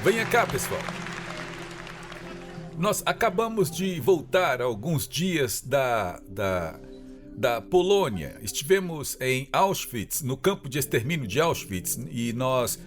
Venha cá, pessoal. Nós acabamos de voltar alguns dias da Polônia. Estivemos em Auschwitz, no campo de extermínio de Auschwitz, e nós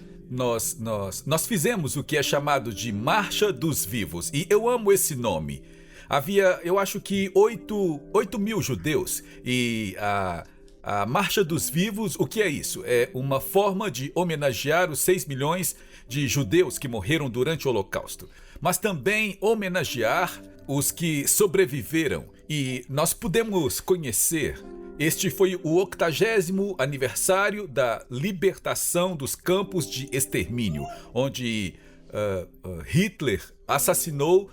fizemos o que é chamado de Marcha dos Vivos. E eu amo esse nome. Havia, eu acho que 8 mil judeus. E a Marcha dos Vivos, o que é isso? É uma forma de homenagear os 6 milhões de judeus que morreram durante o Holocausto, mas também homenagear os que sobreviveram. E nós pudemos conhecer, este foi o 80º aniversário da libertação dos campos de extermínio, onde Hitler assassinou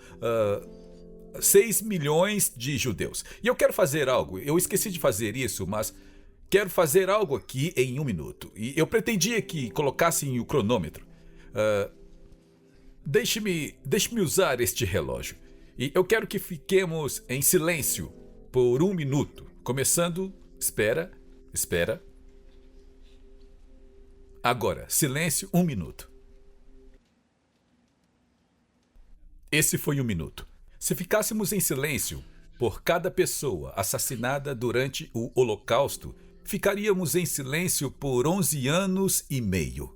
6 milhões de judeus. E eu quero fazer algo, eu esqueci de fazer isso, mas quero fazer algo aqui em 1 minuto. E eu pretendia que colocassem o cronômetro. Deixe-me usar este relógio. E eu quero que fiquemos em silêncio por 1 minuto. Começando. Espera. Agora, silêncio, 1 minuto. Esse foi 1 minuto. Se ficássemos em silêncio por cada pessoa assassinada durante o Holocausto, ficaríamos em silêncio por 11 anos e meio.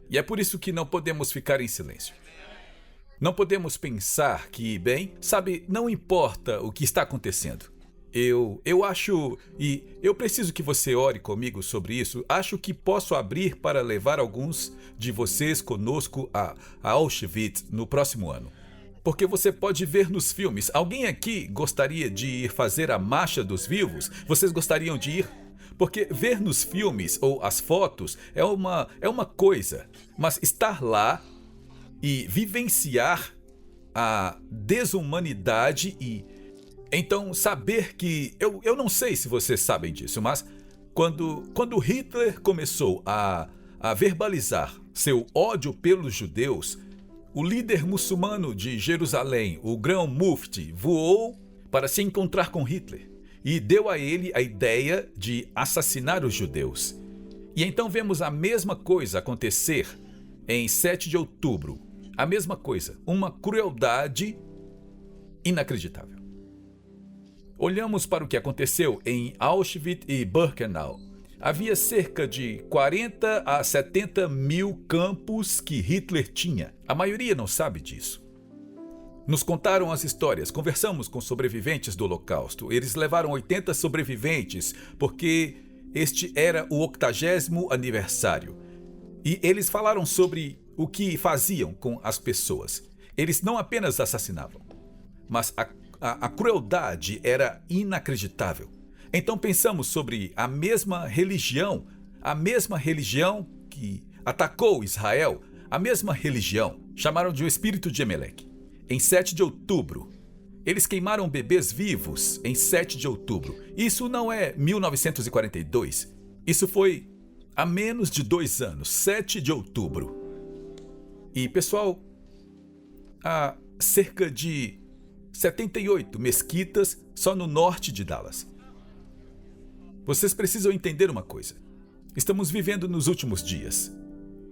E é por isso que não podemos ficar em silêncio. Não podemos pensar que, sabe, não importa o que está acontecendo. Eu acho, e eu preciso que você ore comigo sobre isso, acho que posso abrir para levar alguns de vocês conosco a Auschwitz no próximo ano. Porque você pode ver nos filmes. Alguém aqui gostaria de ir fazer a Marcha dos Vivos? Vocês gostariam de ir? Porque ver nos filmes ou as fotos é uma coisa, mas estar lá e vivenciar a desumanidade e então saber que eu não sei se vocês sabem disso, mas quando Hitler começou a verbalizar seu ódio pelos judeus, o líder muçulmano de Jerusalém, o Grão-Mufti, voou para se encontrar com Hitler e deu a ele a ideia de assassinar os judeus. E então vemos a mesma coisa acontecer em 7 de outubro. A mesma coisa, uma crueldade inacreditável. Olhamos para o que aconteceu em Auschwitz e Birkenau. Havia cerca de 40 a 70 mil campos que Hitler tinha. A maioria não sabe disso. Nos contaram as histórias, conversamos com sobreviventes do Holocausto. Eles levaram 80 sobreviventes, porque este era o 80º aniversário. E eles falaram sobre o que faziam com as pessoas. Eles não apenas assassinavam, mas a crueldade era inacreditável. Então pensamos sobre a mesma religião que atacou Israel, a mesma religião, chamaram de o espírito de Emelec. Em 7 de outubro, eles queimaram bebês vivos em 7 de outubro. Isso não é 1942. Isso foi há menos de 2 anos, 7 de outubro. E, pessoal, há cerca de 78 mesquitas só no norte de Dallas. Vocês precisam entender uma coisa. Estamos vivendo nos últimos dias.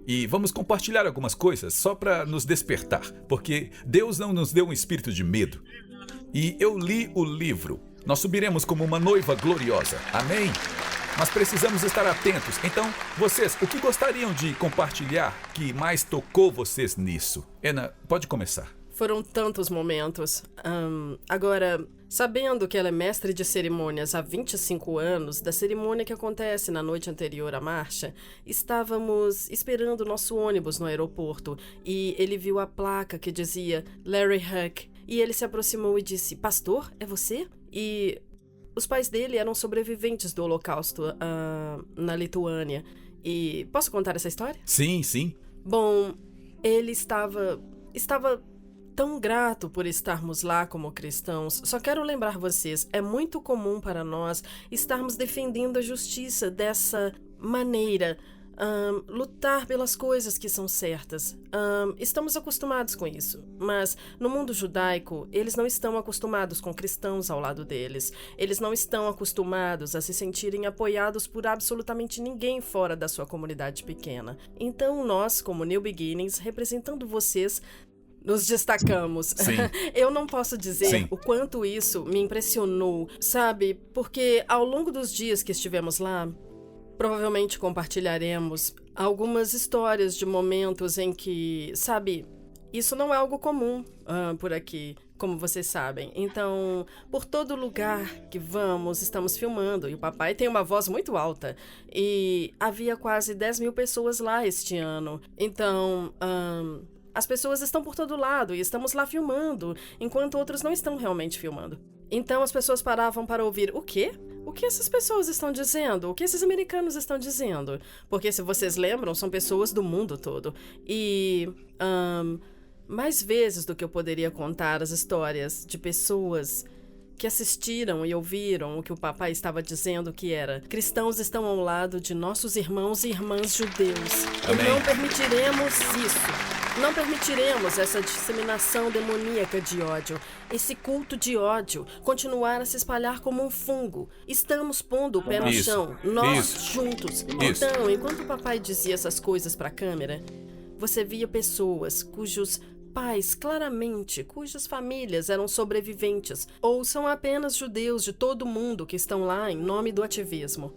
E vamos compartilhar algumas coisas só para nos despertar, porque Deus não nos deu um espírito de medo. E eu li o livro. Nós subiremos como uma noiva gloriosa. Amém? Mas precisamos estar atentos. Então, vocês, o que gostariam de compartilhar que mais tocou vocês nisso? Ana, pode começar. Foram tantos momentos. Agora, sabendo que ela é mestre de cerimônias há 25 anos, da cerimônia que acontece na noite anterior à marcha, estávamos esperando nosso ônibus no aeroporto e ele viu a placa que dizia Larry Huck e ele se aproximou e disse: "Pastor, é você?" E os pais dele eram sobreviventes do Holocausto na Lituânia. E posso contar essa história? Sim, sim. Bom, ele estava tão grato por estarmos lá como cristãos. Só quero lembrar vocês, é muito comum para nós estarmos defendendo a justiça dessa maneira, lutar pelas coisas que são certas. Estamos acostumados com isso, mas no mundo judaico, eles não estão acostumados com cristãos ao lado deles. Eles não estão acostumados a se sentirem apoiados por absolutamente ninguém fora da sua comunidade pequena. Então nós, como New Beginnings, representando vocês, nos destacamos. Sim. Eu não posso dizer Sim. o quanto isso me impressionou, sabe? Porque ao longo dos dias que estivemos lá, provavelmente compartilharemos algumas histórias de momentos em que, sabe, isso não é algo comum por aqui, como vocês sabem. Então, por todo lugar que vamos, estamos filmando. E o papai tem uma voz muito alta. E havia quase 10 mil pessoas lá este ano. Então, as pessoas estão por todo lado e estamos lá filmando, enquanto outros não estão realmente filmando. Então as pessoas paravam para ouvir o quê? O que essas pessoas estão dizendo? O que esses americanos estão dizendo? Porque, se vocês lembram, são pessoas do mundo todo. E, mais vezes do que eu poderia contar as histórias de pessoas que assistiram e ouviram o que o papai estava dizendo, que era: cristãos estão ao lado de nossos irmãos e irmãs judeus. Amém. E não permitiremos isso. Não permitiremos essa disseminação demoníaca de ódio, esse culto de ódio, continuar a se espalhar como um fungo. Estamos pondo o pé no chão, nós juntos. Então, enquanto o papai dizia essas coisas para a câmera, você via pessoas cujas famílias eram sobreviventes, ou são apenas judeus de todo o mundo que estão lá em nome do ativismo,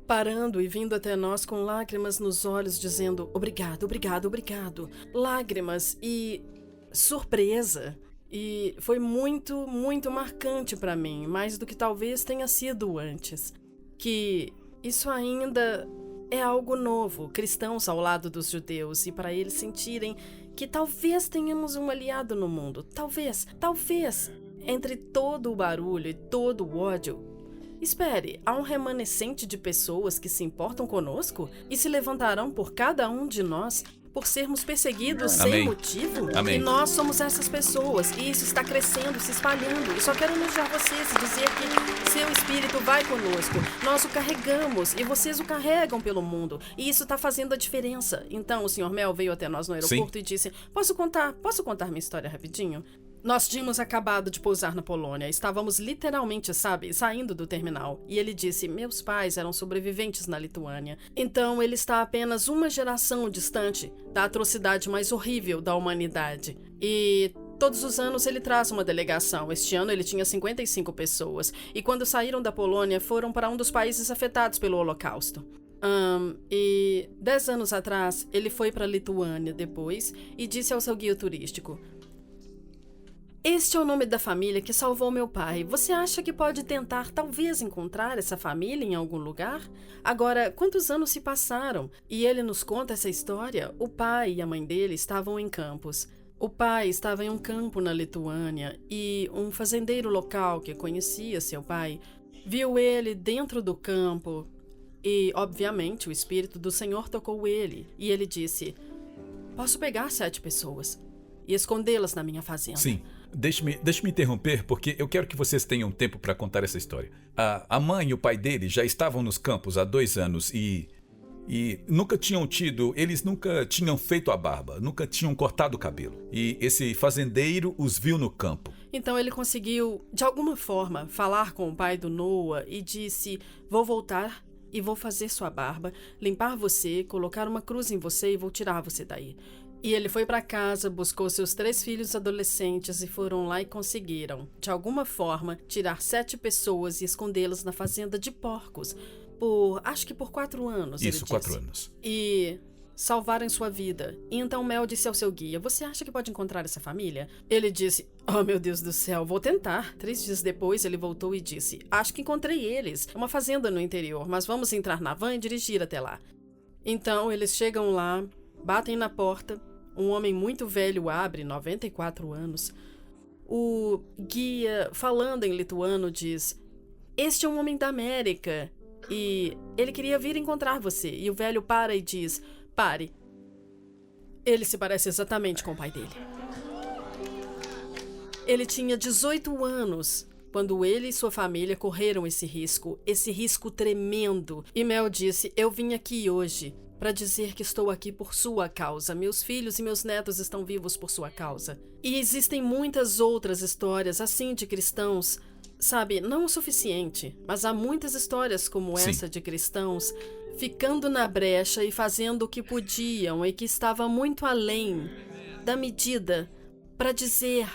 parando e vindo até nós com lágrimas nos olhos, dizendo: obrigado, obrigado, obrigado. Lágrimas e surpresa. E foi muito, muito marcante para mim, mais do que talvez tenha sido antes. Que isso ainda é algo novo, cristãos ao lado dos judeus, e para eles sentirem que talvez tenhamos um aliado no mundo. Talvez, entre todo o barulho e todo o ódio, espere, há um remanescente de pessoas que se importam conosco e se levantarão por cada um de nós por sermos perseguidos Amém. sem motivo? Amém. E nós somos essas pessoas, e isso está crescendo, se espalhando. E só quero elogiar vocês e dizer que seu espírito vai conosco. Nós o carregamos e vocês o carregam pelo mundo. E isso está fazendo a diferença. Então o Sr. Mel veio até nós no aeroporto e disse: Posso contar minha história rapidinho? Nós tínhamos acabado de pousar na Polônia. Estávamos literalmente, saindo do terminal. E ele disse: meus pais eram sobreviventes na Lituânia. Então ele está apenas uma geração distante da atrocidade mais horrível da humanidade. E todos os anos ele traz uma delegação. Este ano ele tinha 55 pessoas. E quando saíram da Polônia, foram para um dos países afetados pelo Holocausto. E 10 anos atrás, ele foi para a Lituânia depois e disse ao seu guia turístico: este é o nome da família que salvou meu pai. Você acha que pode tentar, talvez, encontrar essa família em algum lugar? Agora, quantos anos se passaram? E ele nos conta essa história. O pai e a mãe dele estavam em campos. O pai estava em um campo na Lituânia e um fazendeiro local que conhecia seu pai viu ele dentro do campo e, obviamente, o Espírito do Senhor tocou ele. E ele disse: posso pegar 7 pessoas e escondê-las na minha fazenda. Sim. Deixe-me interromper, porque eu quero que vocês tenham tempo para contar essa história. A mãe e o pai dele já estavam nos campos há 2 anos e eles nunca tinham feito a barba, nunca tinham cortado o cabelo. E esse fazendeiro os viu no campo. Então ele conseguiu, de alguma forma, falar com o pai do Noah e disse: vou voltar e vou fazer sua barba, limpar você, colocar uma cruz em você e vou tirar você daí. E ele foi para casa, buscou seus 3 filhos adolescentes e foram lá e conseguiram, de alguma forma, tirar 7 pessoas e escondê-las na fazenda de porcos. Acho que por 4 anos, Isso, ele 4 disse. anos. E salvarem sua vida. E então Mel disse ao seu guia: você acha que pode encontrar essa família? Ele disse: oh meu Deus do céu, vou tentar. 3 dias depois ele voltou e disse: acho que encontrei eles. É uma fazenda no interior, mas vamos entrar na van e dirigir até lá. Então eles chegam lá, batem na porta. Um homem muito velho abre, 94 anos. O guia, falando em lituano, diz: este é um homem da América e ele queria vir encontrar você. E o velho para e diz: pare. Ele se parece exatamente com o pai dele. Ele tinha 18 anos quando ele e sua família correram esse risco tremendo. E Mel disse: eu vim aqui hoje para dizer que estou aqui por sua causa. Meus filhos e meus netos estão vivos por sua causa. E existem muitas outras histórias assim de cristãos, sabe, não o suficiente, mas há muitas histórias como essa de cristãos ficando na brecha e fazendo o que podiam e que estava muito além da medida para dizer: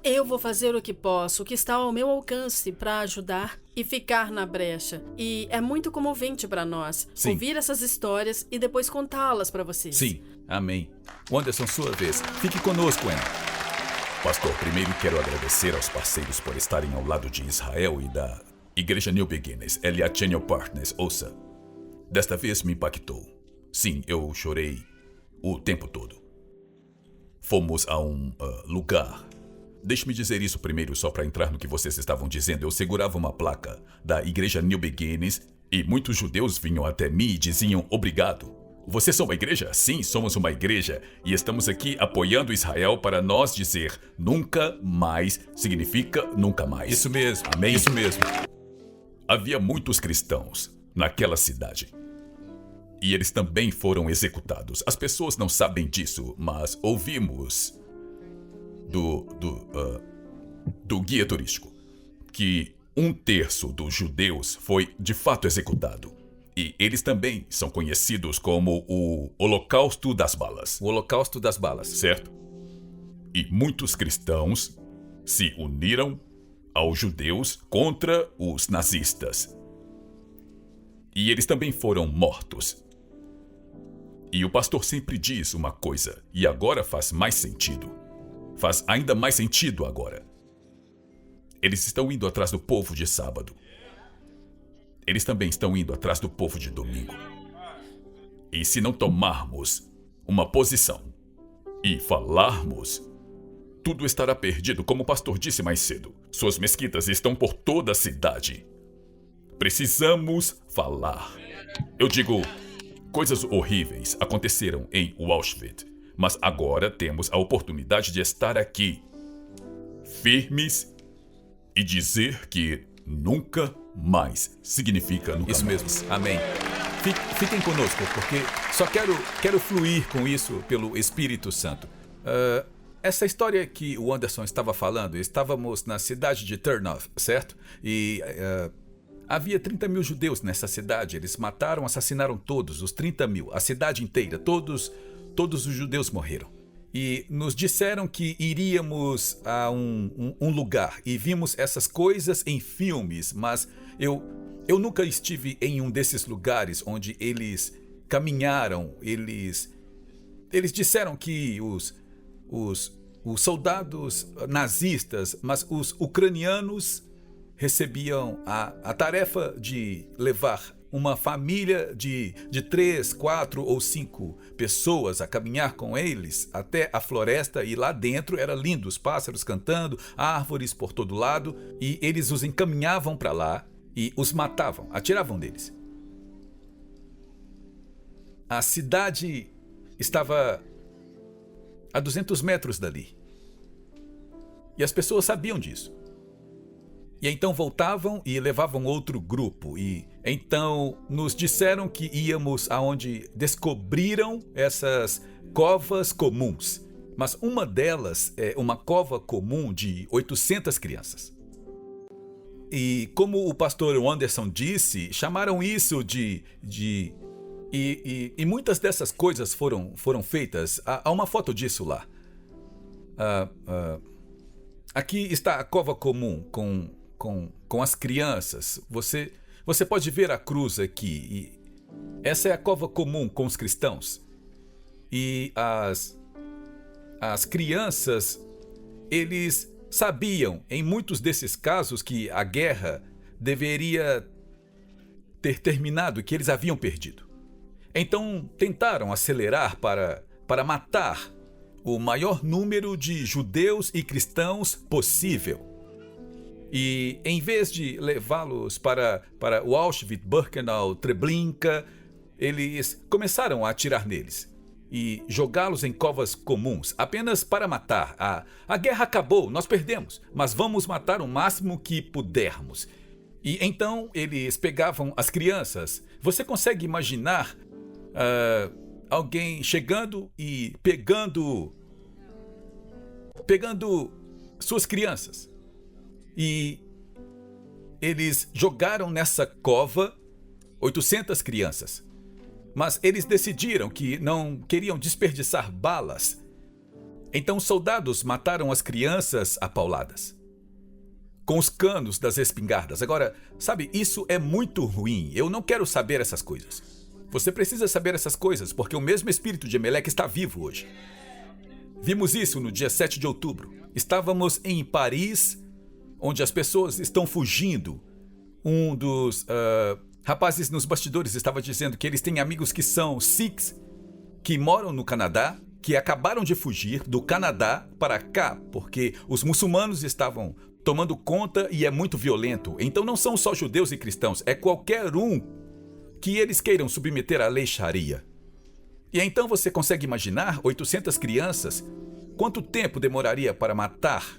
eu vou fazer o que posso, o que está ao meu alcance para ajudar e ficar na brecha. E é muito comovente para nós ouvir essas histórias e depois contá-las para vocês. Sim, amém. Anderson, sua vez. Fique conosco, Ana. Pastor, primeiro quero agradecer aos parceiros por estarem ao lado de Israel e da Igreja New Beginnings, Elliott Channel Partners. Ouça, desta vez me impactou. Sim, eu chorei o tempo todo. Fomos a um lugar. Deixe-me dizer isso primeiro só para entrar no que vocês estavam dizendo. Eu segurava uma placa da Igreja New Beginnings e muitos judeus vinham até mim e diziam obrigado. Vocês são uma igreja? Sim, somos uma igreja e estamos aqui apoiando Israel para nós dizer nunca mais significa nunca mais. Isso mesmo, amém? Isso mesmo. Havia muitos cristãos naquela cidade. E eles também foram executados. As pessoas não sabem disso, mas ouvimos do guia turístico que 1/3 dos judeus foi de fato executado. E eles também são conhecidos como o Holocausto das Balas. O Holocausto das Balas. Certo? E muitos cristãos se uniram aos judeus contra os nazistas. E eles também foram mortos. E o pastor sempre diz uma coisa, e agora faz mais sentido. Faz ainda mais sentido agora. Eles estão indo atrás do povo de sábado. Eles também estão indo atrás do povo de domingo. E se não tomarmos uma posição e falarmos, tudo estará perdido, como o pastor disse mais cedo. Suas mesquitas estão por toda a cidade. Precisamos falar. Eu digo, coisas horríveis aconteceram em Auschwitz, mas agora temos a oportunidade de estar aqui, firmes e dizer que nunca mais significa nunca isso mais. Isso mesmo, amém. Fiquem conosco, porque só quero fluir com isso pelo Espírito Santo. Essa história que o Anderson estava falando, estávamos na cidade de Turnoff, certo? E havia 30 mil judeus nessa cidade. Eles mataram, assassinaram todos, os 30 mil, a cidade inteira. Todos os judeus morreram. E nos disseram que iríamos a um lugar e vimos essas coisas em filmes, mas eu nunca estive em um desses lugares onde eles caminharam, eles disseram que os soldados nazistas, mas os ucranianos recebiam a tarefa de levar uma família de 3, 4 ou 5 pessoas a caminhar com eles até a floresta, e lá dentro era lindo, os pássaros cantando, árvores por todo lado, e eles os encaminhavam para lá e os matavam, atiravam neles. A cidade estava a 200 metros dali. E as pessoas sabiam disso. E então voltavam e levavam outro grupo. E então nos disseram que íamos aonde descobriram essas covas comuns. Mas uma delas é uma cova comum de 800 crianças. E como o pastor Anderson disse, chamaram isso e muitas dessas coisas foram feitas. Há uma foto disso lá. Aqui está a cova comum com as crianças. Você pode ver a cruz aqui. E essa é a cova comum com os cristãos. E as crianças, eles sabiam, em muitos desses casos, que a guerra deveria ter terminado, que eles haviam perdido. Então tentaram acelerar para matar o maior número de judeus e cristãos possível. E em vez de levá-los para o Auschwitz-Birkenau, Treblinka, eles começaram a atirar neles e jogá-los em covas comuns, apenas para matar. A guerra acabou, nós perdemos, mas vamos matar o máximo que pudermos. E então eles pegavam as crianças. Você consegue imaginar alguém chegando e pegando suas crianças. E eles jogaram nessa cova 800 crianças. Mas eles decidiram que não queriam desperdiçar balas. Então os soldados mataram as crianças a pauladas, com os canos das espingardas. Agora, sabe, isso é muito ruim. Eu não quero saber essas coisas. Você precisa saber essas coisas, porque o mesmo espírito de Emelec está vivo hoje. Vimos isso no dia 7 de outubro. Estávamos em Paris, onde as pessoas estão fugindo. Um dos rapazes nos bastidores estava dizendo que eles têm amigos que são Sikhs, que moram no Canadá, que acabaram de fugir do Canadá para cá, porque os muçulmanos estavam tomando conta e é muito violento. Então não são só judeus e cristãos, é qualquer um que eles queiram submeter à lei Sharia. E então você consegue imaginar 800 crianças? Quanto tempo demoraria para matar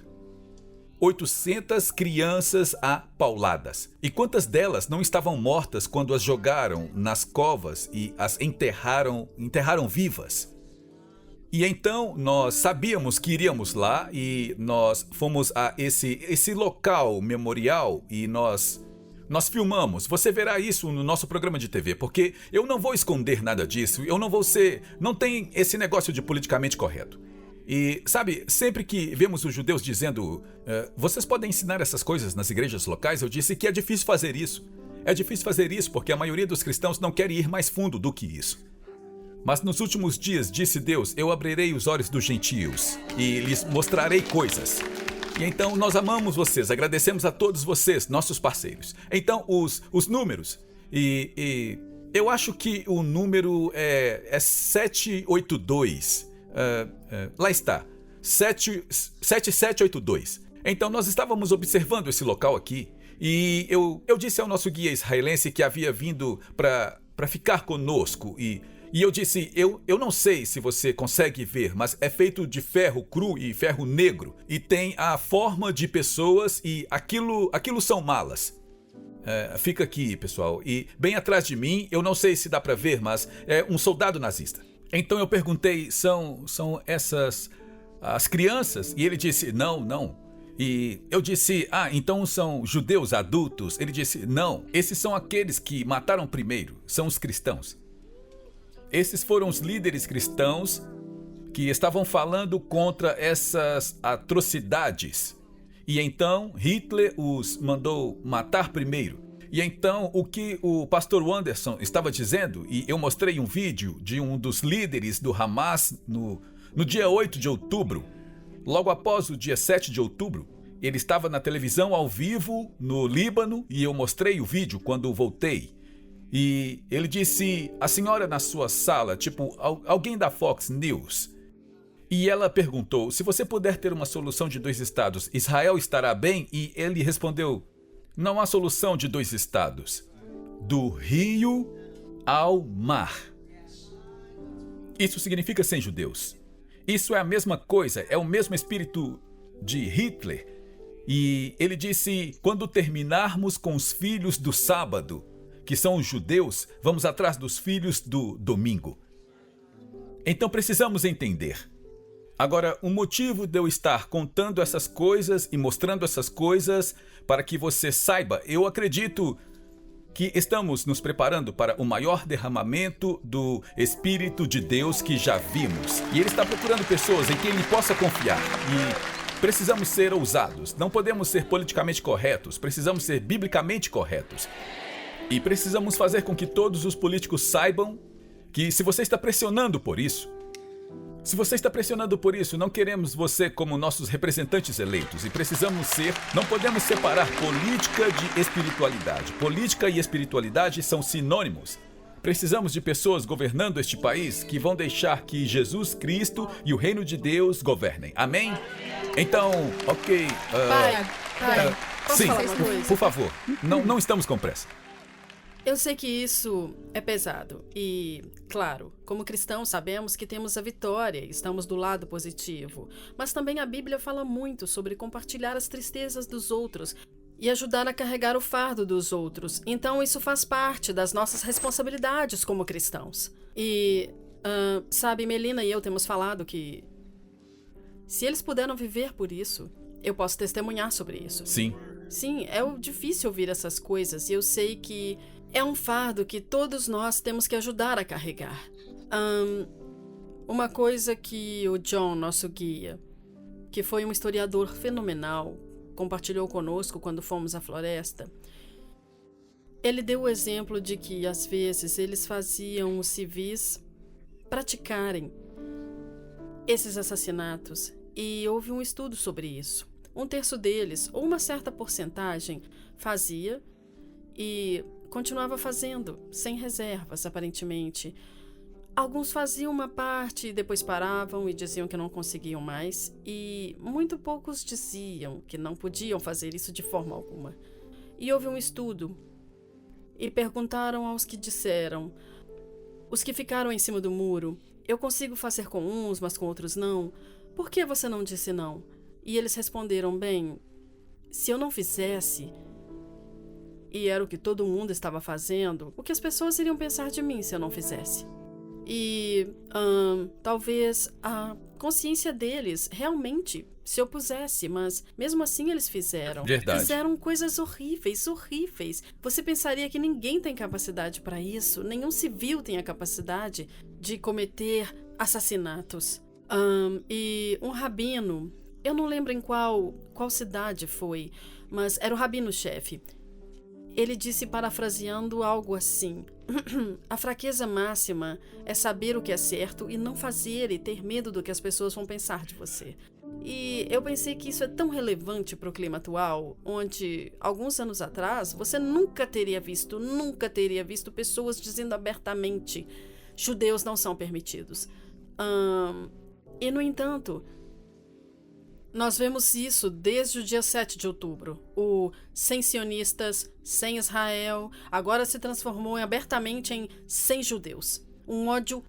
800 crianças a pauladas? E quantas delas não estavam mortas quando as jogaram nas covas e as enterraram vivas? E então nós sabíamos que iríamos lá e nós fomos a esse local memorial e nós filmamos. Você verá isso no nosso programa de TV, porque eu não vou esconder nada disso. Não tem esse negócio de politicamente correto. E, sabe, sempre que vemos os judeus dizendo vocês podem ensinar essas coisas nas igrejas locais, eu disse que é difícil fazer isso. É difícil fazer isso porque a maioria dos cristãos não quer ir mais fundo do que isso. Mas nos últimos dias, disse Deus, eu abrirei os olhos dos gentios e lhes mostrarei coisas. E então nós amamos vocês, agradecemos a todos vocês, nossos parceiros. Então os números, e eu acho que o número é 782, lá está, 7782. Então nós estávamos observando esse local aqui e eu disse ao nosso guia israelense que havia vindo para ficar conosco e eu disse, eu não sei se você consegue ver, mas é feito de ferro cru e ferro negro. E tem a forma de pessoas e aquilo são malas. Fica aqui, pessoal. E bem atrás de mim, eu não sei se dá para ver, mas é um soldado nazista. Então eu perguntei, são essas as crianças? E ele disse, não. E eu disse, então são judeus adultos? Ele disse, não, esses são aqueles que mataram primeiro, são os cristãos. Esses foram os líderes cristãos que estavam falando contra essas atrocidades. E então Hitler os mandou matar primeiro. E então o que o pastor Wanderson estava dizendo, e eu mostrei um vídeo de um dos líderes do Hamas no dia 8 de outubro, logo após o dia 7 de outubro, ele estava na televisão ao vivo no Líbano e eu mostrei o vídeo quando voltei. E ele disse, a senhora na sua sala, tipo alguém da Fox News. E ela perguntou, se você puder ter uma solução de 2 estados, Israel estará bem? E ele respondeu, não há solução de 2 estados. Do rio ao mar. Isso significa sem judeus. Isso é a mesma coisa, é o mesmo espírito de Hitler. E ele disse, quando terminarmos com os filhos do sábado, que são os judeus, vamos atrás dos filhos do domingo. Então precisamos entender. Agora, o motivo de eu estar contando essas coisas e mostrando essas coisas para que você saiba, eu acredito que estamos nos preparando para o maior derramamento do Espírito de Deus que já vimos. E Ele está procurando pessoas em quem Ele possa confiar. E precisamos ser ousados, não podemos ser politicamente corretos, precisamos ser biblicamente corretos. E precisamos fazer com que todos os políticos saibam que se você está pressionando por isso, não queremos você como nossos representantes eleitos e não podemos separar política de espiritualidade. Política e espiritualidade são sinônimos. Precisamos de pessoas governando este país que vão deixar que Jesus Cristo e o reino de Deus governem. Amém? Então, ok. Pai, posso sim, falar uma coisa? por favor, não estamos com pressa. Eu sei que isso é pesado e, claro, como cristãos sabemos que temos a vitória, estamos do lado positivo. Mas também a Bíblia fala muito sobre compartilhar as tristezas dos outros e ajudar a carregar o fardo dos outros. Então isso faz parte das nossas responsabilidades como cristãos. E, sabe, Melina e eu temos falado que se eles puderam viver por isso, eu posso testemunhar sobre isso. Sim. Sim, é difícil ouvir essas coisas e eu sei que é um fardo que todos nós temos que ajudar a carregar. Uma coisa que o John, nosso guia, que foi um historiador fenomenal, compartilhou conosco quando fomos à floresta, ele deu o exemplo de que, às vezes, eles faziam os civis praticarem esses assassinatos e houve um estudo sobre isso. 1/3 deles, ou uma certa porcentagem, fazia e continuava fazendo, sem reservas, aparentemente. Alguns faziam uma parte e depois paravam e diziam que não conseguiam mais, e muito poucos diziam que não podiam fazer isso de forma alguma. E houve um estudo, e perguntaram aos que disseram, os que ficaram em cima do muro, eu consigo fazer com uns, mas com outros não. Por que você não disse não? E eles responderam, bem, se eu não fizesse, e era o que todo mundo estava fazendo, o que as pessoas iriam pensar de mim se eu não fizesse? E talvez a consciência deles realmente se opusesse, mas mesmo assim eles fizeram. Verdade. Fizeram coisas horríveis, horríveis. Você pensaria que ninguém tem capacidade para isso, nenhum civil tem a capacidade de cometer assassinatos. E um rabino, eu não lembro em qual cidade foi, mas era o rabino-chefe. Ele disse, parafraseando, algo assim: a fraqueza máxima é saber o que é certo e não fazer e ter medo do que as pessoas vão pensar de você. E eu pensei que isso é tão relevante para o clima atual, onde, alguns anos atrás, você nunca teria visto pessoas dizendo abertamente: judeus não são permitidos. E, no entanto, nós vemos isso desde o dia 7 de outubro. O sem sionistas, sem Israel, agora se transformou abertamente em sem judeus. Um ódio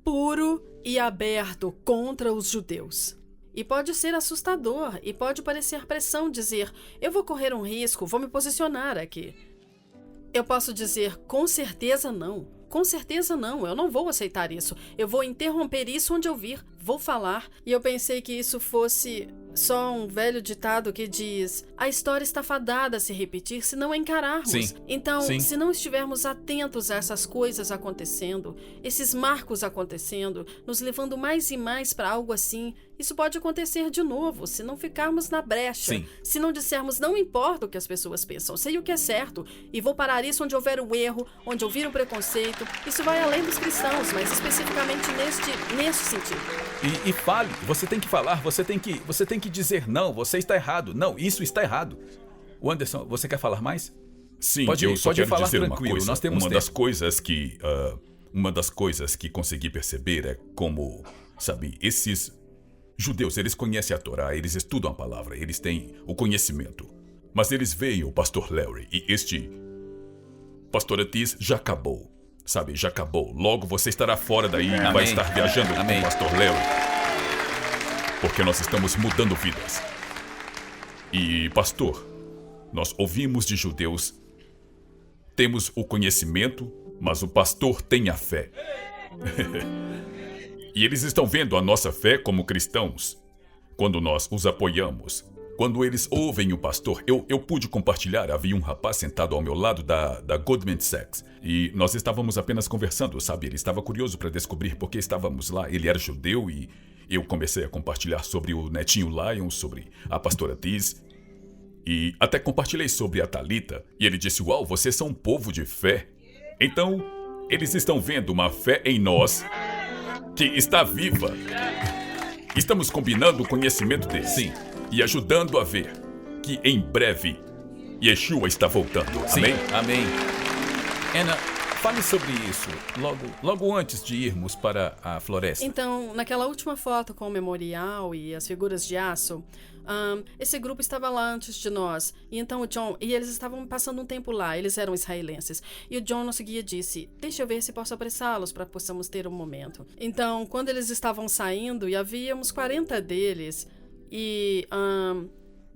puro e aberto contra os judeus. E pode ser assustador, e pode parecer pressão dizer, eu vou correr um risco, vou me posicionar aqui. Eu posso dizer, com certeza não. Com certeza não, eu não vou aceitar isso. Eu vou interromper isso onde eu vir, vou falar. E eu pensei que isso fosse só um velho ditado que diz: a história está fadada a se repetir se não encararmos. Sim. Então, Sim. se não estivermos atentos a essas coisas acontecendo, esses marcos acontecendo, nos levando mais e mais para algo assim, isso pode acontecer de novo, se não ficarmos na brecha. Sim. Se não dissermos, não importa o que as pessoas pensam, sei o que é certo, e vou parar isso onde houver o erro, onde ouvir o preconceito. Isso vai além dos cristãos, mas especificamente neste sentido. E fale, você tem que falar, você tem que dizer não, você está errado. Não, isso está errado. O Anderson, você quer falar mais? Sim, Pode quero falar dizer tranquilo. uma coisa. Nós temos Uma das coisas que consegui perceber é como, sabe, esses judeus, eles conhecem a Torá, eles estudam a palavra, eles têm o conhecimento. Mas eles veem o pastor Larry e este pastor Atis já acabou. Sabe, já acabou. Logo você estará fora daí e vai estar viajando com o pastor Larry. Porque nós estamos mudando vidas. E, pastor, nós ouvimos de judeus, temos o conhecimento, mas o pastor tem a fé. E eles estão vendo a nossa fé como cristãos. Quando nós os apoiamos, quando eles ouvem o pastor, eu pude compartilhar, havia um rapaz sentado ao meu lado da Goldman Sachs. E nós estávamos apenas conversando, sabe? Ele estava curioso para descobrir por que estávamos lá. Ele era judeu e eu comecei a compartilhar sobre o netinho Lion, sobre a pastora Tiz. E até compartilhei sobre a Talita. E ele disse, uau, vocês são um povo de fé. Então, eles estão vendo uma fé em nós que está viva. Estamos combinando o conhecimento deles. Sim. E ajudando a ver que em breve Yeshua está voltando. Sim, Amém? amém. Ana, fale sobre isso logo antes de irmos para a floresta. Então, naquela última foto com o memorial e as figuras de aço, esse grupo estava lá antes de nós. E então o John, e eles estavam passando um tempo lá, eles eram israelenses. E o John, nosso guia, disse, deixa eu ver se posso apressá-los para que possamos ter um momento. Então, quando eles estavam saindo, e havíamos 40 deles, e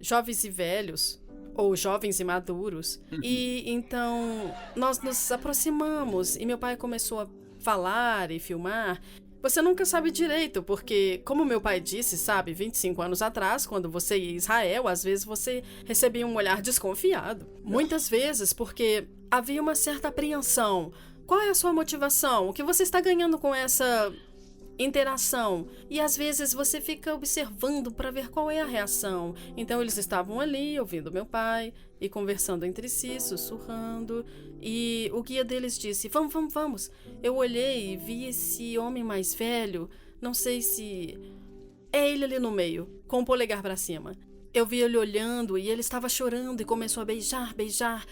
jovens e velhos, ou jovens imaduros. E então nós nos aproximamos e meu pai começou a falar e filmar. Você nunca sabe direito, porque, como meu pai disse, 25 anos atrás, quando você ia a Israel, às vezes você recebia um olhar desconfiado. Muitas vezes, porque havia uma certa apreensão. Qual é a sua motivação? O que você está ganhando com essa interação? E às vezes você fica observando para ver qual é a reação. Então eles estavam ali, ouvindo meu pai e conversando entre si, sussurrando. E o guia deles disse: vamos. Eu olhei e vi esse homem mais velho, não sei se é ele ali no meio, com o polegar para cima. Eu vi ele olhando e ele estava chorando e começou a beijar.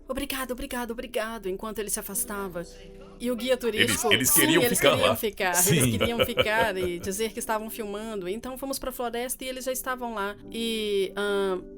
Obrigado, enquanto ele se afastava. E o guia turístico... Eles queriam ficar lá. Eles queriam ficar e dizer que estavam filmando. Então fomos para a floresta e eles já estavam lá. E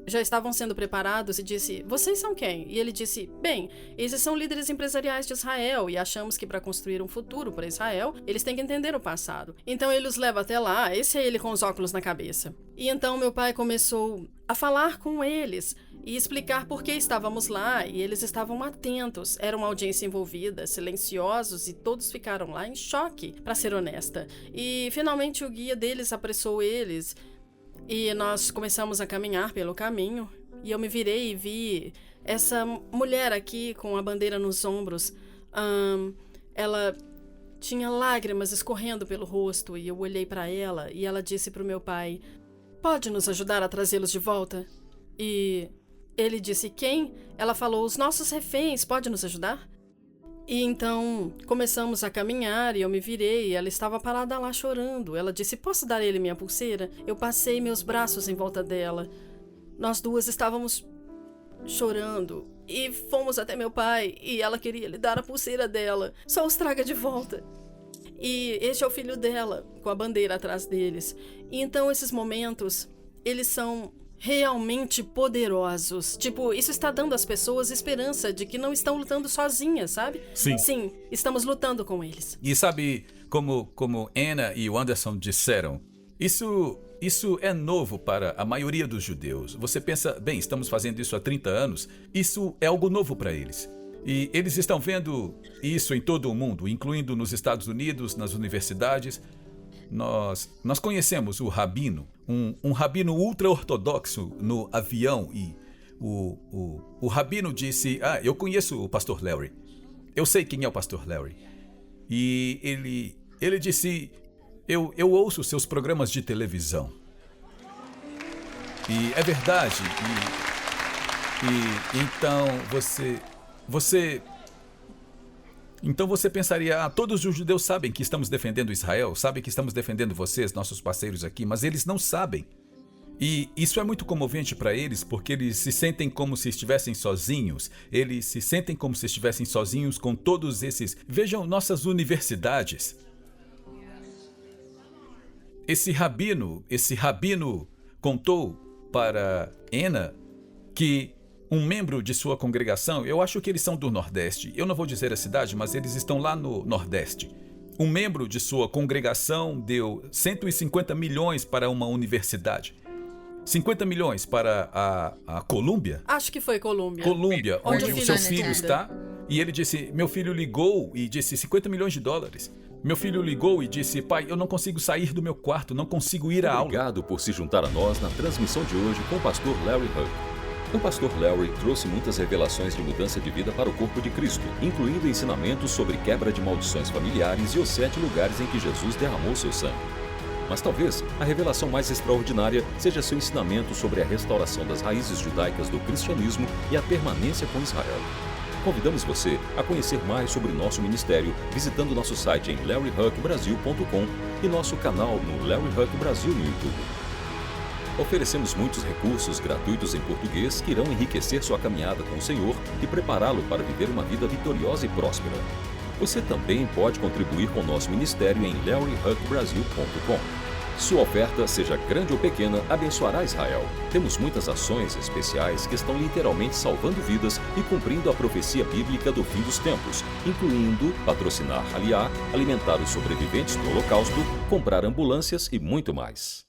já estavam sendo preparados e disse: vocês são quem? E ele disse: bem, esses são líderes empresariais de Israel e achamos que para construir um futuro para Israel, eles têm que entender o passado. Então ele os leva até lá, esse é ele com os óculos na cabeça. E então meu pai começou a falar com eles e explicar por que estávamos lá, e eles estavam atentos. Era uma audiência envolvida, silenciosos, e todos ficaram lá em choque, para ser honesta. E finalmente o guia deles apressou eles, e nós começamos a caminhar pelo caminho, e eu me virei e vi essa mulher aqui com a bandeira nos ombros. Ela tinha lágrimas escorrendo pelo rosto, e eu olhei para ela, e ela disse para o meu pai: pode nos ajudar a trazê-los de volta? E ele disse: quem? Ela falou: os nossos reféns, pode nos ajudar? E então começamos a caminhar e eu me virei, ela estava parada lá chorando. Ela disse: posso dar ele minha pulseira? Eu passei meus braços em volta dela. Nós duas estávamos chorando e fomos até meu pai e ela queria lhe dar a pulseira dela. Só os traga de volta. E este é o filho dela, com a bandeira atrás deles. E então esses momentos, eles são realmente poderosos. Tipo, isso está dando às pessoas esperança de que não estão lutando sozinhas, sabe? Sim, estamos lutando com eles. E sabe, como Anna e o Anderson disseram, isso é novo para a maioria dos judeus. Você pensa, bem, estamos fazendo isso há 30 anos, isso é algo novo para eles. E eles estão vendo isso em todo o mundo, incluindo nos Estados Unidos, nas universidades. Nós conhecemos o rabino, um rabino ultra-ortodoxo no avião, e o rabino disse: eu conheço o pastor Larry, eu sei quem é o pastor Larry. E ele disse: eu ouço seus programas de televisão. E é verdade. E então Então você pensaria: todos os judeus sabem que estamos defendendo Israel, sabem que estamos defendendo vocês, nossos parceiros aqui, mas eles não sabem. E isso é muito comovente para eles, porque eles se sentem como se estivessem sozinhos. Eles se sentem como se estivessem sozinhos com todos esses... Vejam nossas universidades. Esse rabino contou para Anna que um membro de sua congregação, eu acho que eles são do Nordeste, eu não vou dizer a cidade, mas eles estão lá no Nordeste. Um membro de sua congregação deu 150 milhões para uma universidade. 50 milhões para a Colômbia? Acho que foi Colômbia. Colômbia, onde o seu filho está. E ele disse, meu filho ligou e disse 50 milhões de dólares. Meu filho ligou e disse: pai, eu não consigo sair do meu quarto, não consigo ir à aula. Obrigado por se juntar a nós na transmissão de hoje com o pastor Larry Hug. O pastor Larry trouxe muitas revelações de mudança de vida para o corpo de Cristo, incluindo ensinamentos sobre quebra de maldições familiares e os 7 lugares em que Jesus derramou seu sangue. Mas talvez a revelação mais extraordinária seja seu ensinamento sobre a restauração das raízes judaicas do cristianismo e a permanência com Israel. Convidamos você a conhecer mais sobre nosso ministério visitando nosso site em larryhugbrasil.com e nosso canal no Larry Hug Brasil no YouTube. Oferecemos muitos recursos gratuitos em português que irão enriquecer sua caminhada com o Senhor e prepará-lo para viver uma vida vitoriosa e próspera. Você também pode contribuir com nosso ministério em larryhugbrasil.com. Sua oferta, seja grande ou pequena, abençoará Israel. Temos muitas ações especiais que estão literalmente salvando vidas e cumprindo a profecia bíblica do fim dos tempos, incluindo patrocinar Aliá, alimentar os sobreviventes do Holocausto, comprar ambulâncias e muito mais.